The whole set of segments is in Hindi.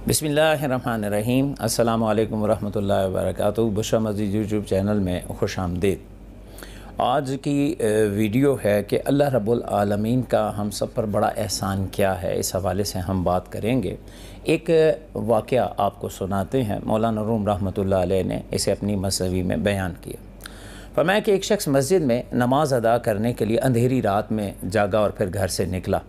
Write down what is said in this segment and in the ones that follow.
बिस्मिल्लाहिर्रहमानिर्रहीम। अस्सलामु अलैकुम वरहमतुल्लाहि वबरकातुहू। बुशरा मस्जिद यूट्यूब चैनल में खुश आमदीद। आज की वीडियो है कि अल्लाह रब्बुल आलमीन का हम सब पर बड़ा एहसान क्या है, इस हवाले से हम बात करेंगे। एक वाक़या आपको सुनाते हैं। मौलाना रूम रहमतुल्लाह अलैह ने इसे अपनी मसनवी में बयान किया। फरमाया कि एक शख्स मस्जिद में नमाज अदा करने के लिए अंधेरी रात में जागा और फिर घर से निकला।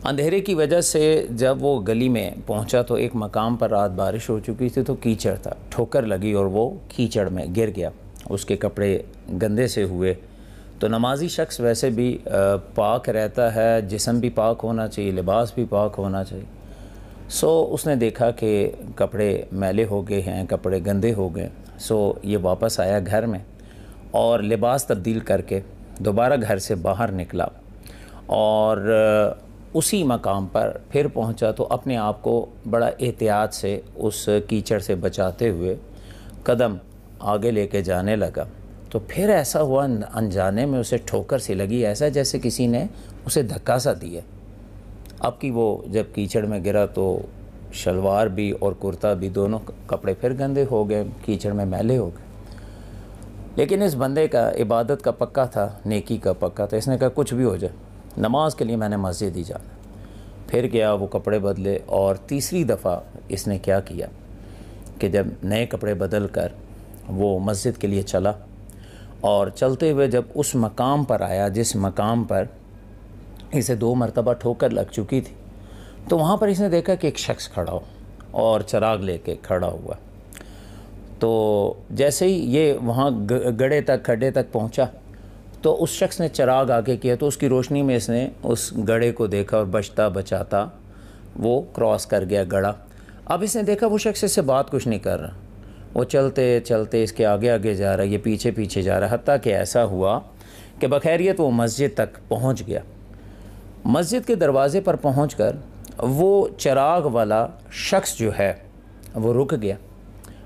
अंधेरे की वजह से जब वो गली में पहुंचा तो एक मकाम पर रात बारिश हो चुकी थी, तो कीचड़ था। ठोकर लगी और वो कीचड़ में गिर गया। उसके कपड़े गंदे से हुए। तो नमाजी शख्स वैसे भी पाक रहता है, जिस्म भी पाक होना चाहिए, लिबास भी पाक होना चाहिए। सो उसने देखा कि कपड़े मैले हो गए हैं, कपड़े गंदे हो गए। सो ये वापस आया घर में और लिबास तब्दील करके दोबारा घर से बाहर निकला और उसी मकाम पर फिर पहुंचा तो अपने आप को बड़ा एहतियात से उस कीचड़ से बचाते हुए कदम आगे लेके जाने लगा। तो फिर ऐसा हुआ, अनजाने में उसे ठोकर सी लगी, ऐसा जैसे किसी ने उसे धक्का सा दिया। अब की वो जब कीचड़ में गिरा तो शलवार भी और कुर्ता भी, दोनों कपड़े फिर गंदे हो गए, कीचड़ में मैले हो गए। लेकिन इस बंदे का इबादत का पक्का था, नेकी का पक्का था। इसने कहा कुछ भी हो जाए, नमाज के लिए मैंने मस्जिद ही जाना। फिर गया, वो कपड़े बदले और तीसरी दफ़ा इसने क्या किया कि जब नए कपड़े बदल कर वो मस्जिद के लिए चला और चलते हुए जब उस मकाम पर आया जिस मकाम पर इसे 2 मरतबा ठोकर लग चुकी थी, तो वहाँ पर इसने देखा कि एक शख्स खड़ा हो और चिराग लेके खड़ा हुआ। तो जैसे ही ये वहाँ खड्डे तक पहुँचा तो उस शख्स ने चिराग आगे किया, तो उसकी रोशनी में इसने उस गड्ढे को देखा और बचता बचाता वो क्रॉस कर गया गड्ढा। अब इसने देखा वो शख्स इससे बात कुछ नहीं कर रहा, वो चलते चलते इसके आगे आगे जा रहा है, ये पीछे पीछे जा रहा है। हत्ता कि ऐसा हुआ कि बखैरियत वो मस्जिद तक पहुंच गया। मस्जिद के दरवाज़े पर पहुंचकर वो चिराग वाला शख्स जो है वो रुक गया।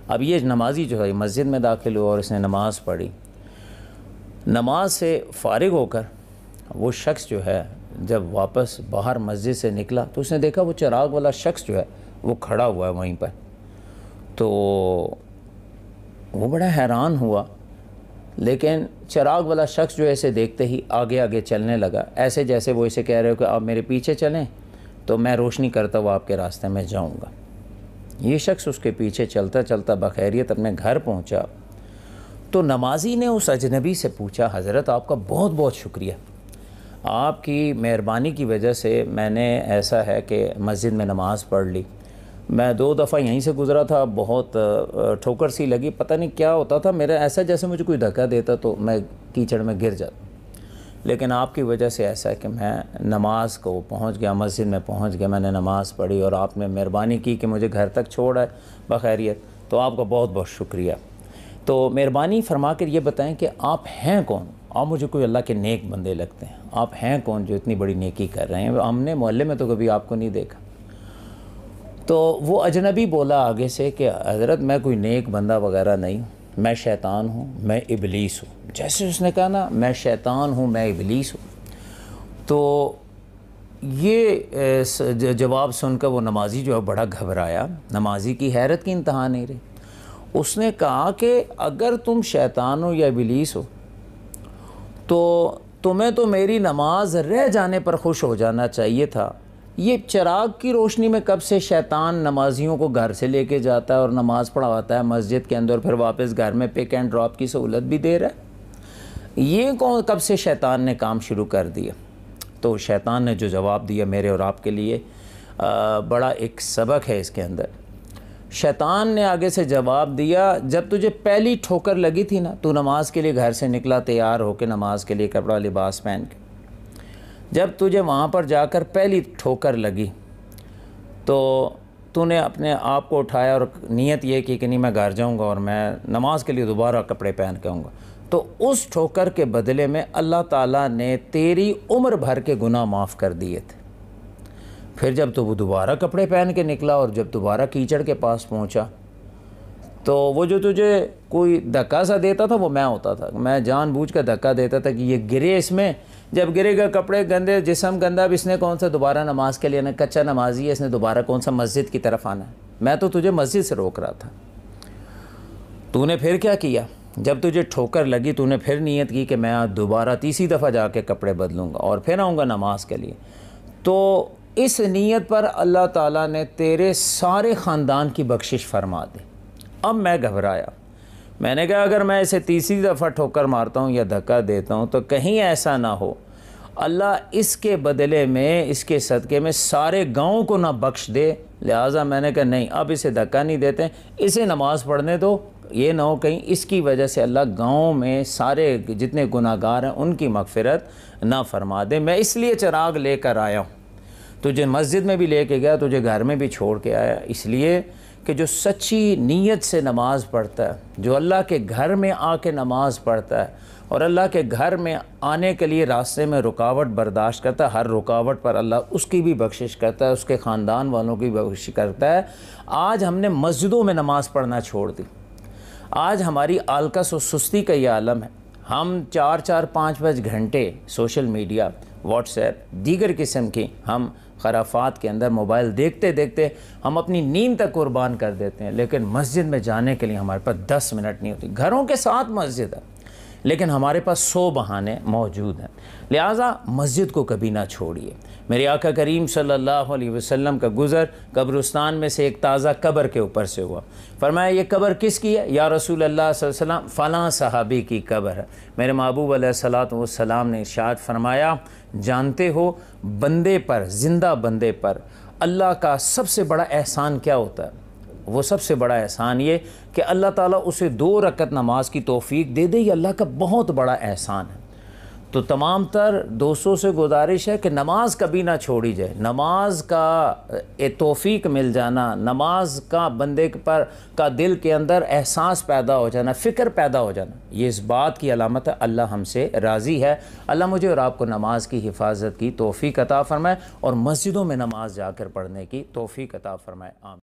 अब ये नमाजी जो है मस्जिद में दाखिल हुआ और इसने नमाज़ पढ़ी। नमाज से फ़ारिग होकर वो शख्स जो है जब वापस बाहर मस्जिद से निकला तो उसने देखा वो चिराग वाला शख्स जो है वो खड़ा हुआ है वहीं पर। तो वो बड़ा हैरान हुआ, लेकिन चिराग वाला शख्स जो है इसे देखते ही आगे आगे चलने लगा, ऐसे जैसे वो इसे कह रहे हो कि आप मेरे पीछे चलें तो मैं रोशनी करता हुआ आपके रास्ते में जाऊँगा। ये शख्स उसके पीछे चलता चलता बखैरियत अपने घर पहुँचा। तो नमाजी ने उस अजनबी से पूछा, हज़रत आपका बहुत बहुत शुक्रिया, आपकी मेहरबानी की वजह से मैंने ऐसा है कि मस्जिद में नमाज़ पढ़ ली। मैं 2 दफ़ा यहीं से गुज़रा था, बहुत ठोकर सी लगी, पता नहीं क्या होता था मेरा, ऐसा जैसे मुझे कोई धक्का देता तो मैं कीचड़ में गिर जाता। लेकिन आपकी वजह से ऐसा है कि मैं नमाज को पहुंच गया, मस्जिद में पहुंच गया, मैंने नमाज़ पढ़ी और आपने मेहरबानी की कि मुझे घर तक छोड़ आए बखैरियत। तो आपका बहुत बहुत शुक्रिया। तो मेहरबानी फरमा कर ये बताएं कि आप हैं कौन? आप मुझे कोई अल्लाह के नेक बंदे लगते हैं, आप हैं कौन जो इतनी बड़ी नेकी कर रहे हैं? हमने मोहल्ले में तो कभी आपको नहीं देखा। तो वो अजनबी बोला आगे से कि हज़रत मैं कोई नेक बंदा वगैरह नहीं, मैं शैतान हूँ, मैं इबलीस हूँ। जैसे उसने कहा ना मैं शैतान हूँ, मैं इबलीस हूँ, तो ये जवाब सुनकर वो नमाजी जो है बड़ा घबराया। नमाजी की हैरत की इंतहा नहीं रही। उसने कहा कि अगर तुम शैतान हो या इबलीस हो तो तुम्हें तो मेरी नमाज रह जाने पर खुश हो जाना चाहिए था। ये चिराग की रोशनी में कब से शैतान नमाजियों को घर से लेके जाता है और नमाज़ पढ़वाता है मस्जिद के अंदर, फिर वापस घर में पिक एंड ड्रॉप की सहूलत भी दे रहा है। ये कौन, कब से शैतान ने काम शुरू कर दिया? तो शैतान ने जो जवाब दिया मेरे और आपके लिए बड़ा एक सबक है इसके अंदर। शैतान ने आगे से जवाब दिया, जब तुझे पहली ठोकर लगी थी ना, तू नमाज के लिए घर से निकला तैयार होकर, नमाज के लिए कपड़ा लिबास पहन के, जब तुझे वहाँ पर जाकर पहली ठोकर लगी तो तूने अपने आप को उठाया और नीयत ये की कि नहीं मैं घर जाऊँगा और मैं नमाज के लिए दोबारा कपड़े पहन के आऊँगा। तो उस ठोकर के बदले में अल्लाह ताला ने तेरी उम्र भर के गुनाह माफ़ कर दिए थे। फिर जब तो वो दोबारा कपड़े पहन के निकला और जब दोबारा कीचड़ के पास पहुंचा तो वो जो तुझे कोई धक्का सा देता था वो मैं होता था, मैं जानबूझ कर धक्का देता था कि ये गिरे इसमें, जब गिरेगा कपड़े गंदे, जिस्म गंदा, अब इसने कौन सा दोबारा नमाज के लिए, ना कच्चा नमाजी है, इसने दोबारा कौन सा मस्जिद की तरफ आना है। मैं तो तुझे मस्जिद से रोक रहा था। तूने फिर क्या किया, जब तुझे ठोकर लगी तूने फिर नीयत की कि मैं दोबारा तीसरी दफ़ा जाके कपड़े बदलूँगा और फिर आऊँगा नमाज के लिए। तो इस नीयत पर अल्लाह ताला ने तेरे सारे ख़ानदान की बख्शिश फरमा दी। अब मैं घबराया, मैंने कहा अगर मैं इसे तीसरी दफ़ा ठोकर मारता हूँ या धक्का देता हूँ तो कहीं ऐसा ना हो अल्लाह इसके बदले में, इसके सदक़े में सारे गाँव को ना बख्श दे। लिहाजा मैंने कहा नहीं, अब इसे धक्का नहीं देते, इसे नमाज़ पढ़ने दो, ये ना हो कहीं इसकी वजह से अल्लाह गाँव में सारे जितने गुनाहगार हैं उनकी मग़फ़िरत ना फरमा दे। मैं इसलिए चिराग लेकर आया हूँ, तुझे मस्जिद में भी लेके गया, तुझे घर में भी छोड़ के आया, इसलिए कि जो सच्ची नीयत से नमाज़ पढ़ता है, जो अल्लाह के घर में आके नमाज़ पढ़ता है और अल्लाह के घर में आने के लिए रास्ते में रुकावट बर्दाश्त करता है, हर रुकावट पर अल्लाह उसकी भी बख्शिश करता है, उसके ख़ानदान वालों की बख्शिश करता है। आज हमने मस्जिदों में नमाज़ पढ़ना छोड़ दी, आज हमारी आलकस और सुस्ती का ये आलम है। हम 4-4, 5-5 घंटे सोशल मीडिया, व्हाट्सएप, दीगर किस्म की हम खराफात के अंदर मोबाइल देखते देखते हम अपनी नींद तक कुर्बान कर देते हैं, लेकिन मस्जिद में जाने के लिए हमारे पास 10 मिनट नहीं होती। घरों के साथ मस्जिद है लेकिन हमारे पास 100 बहाने मौजूद हैं। लिहाजा मस्जिद को कभी ना छोड़िए। मेरे आका करीम सल्लल्लाहु अलैहि वसल्लम का गुज़र कब्रिस्तान में से एक ताज़ा कब्र के ऊपर से हुआ। फरमाया ये कब्र किसकी है? या रसूल अल्लाह सल्लल्लाहु अलैहि वसल्लम, फ़लाँ सहाबी की कब्र है। मेरे महबूब अलैहिस्सलातु वस्सलाम ने इरशाद फरमाया, जानते हो बंदे पर, ज़िंदा बंदे पर अल्लाह का सबसे बड़ा एहसान क्या होता है? वो सबसे बड़ा एहसान ये कि अल्लाह ताला उसे 2 रकत नमाज की तौफीक दे दे, ये अल्लाह का बहुत बड़ा एहसान है। तो तमाम तर दोस्तों से गुजारिश है कि नमाज कभी ना छोड़ी जाए। नमाज का तौफीक मिल जाना, नमाज का बंदे पर का दिल के अंदर एहसास पैदा हो जाना, फ़िक्र पैदा हो जाना, ये इस बात की अलामत है अल्लाह हमसे राज़ी है। अल्लाह मुझे और आपको नमाज की हिफाजत की तौफीक अता फ़रमाए और मस्जिदों में नमाज जाकर पढ़ने की तौफीक अता फ़रमाए। आमीन।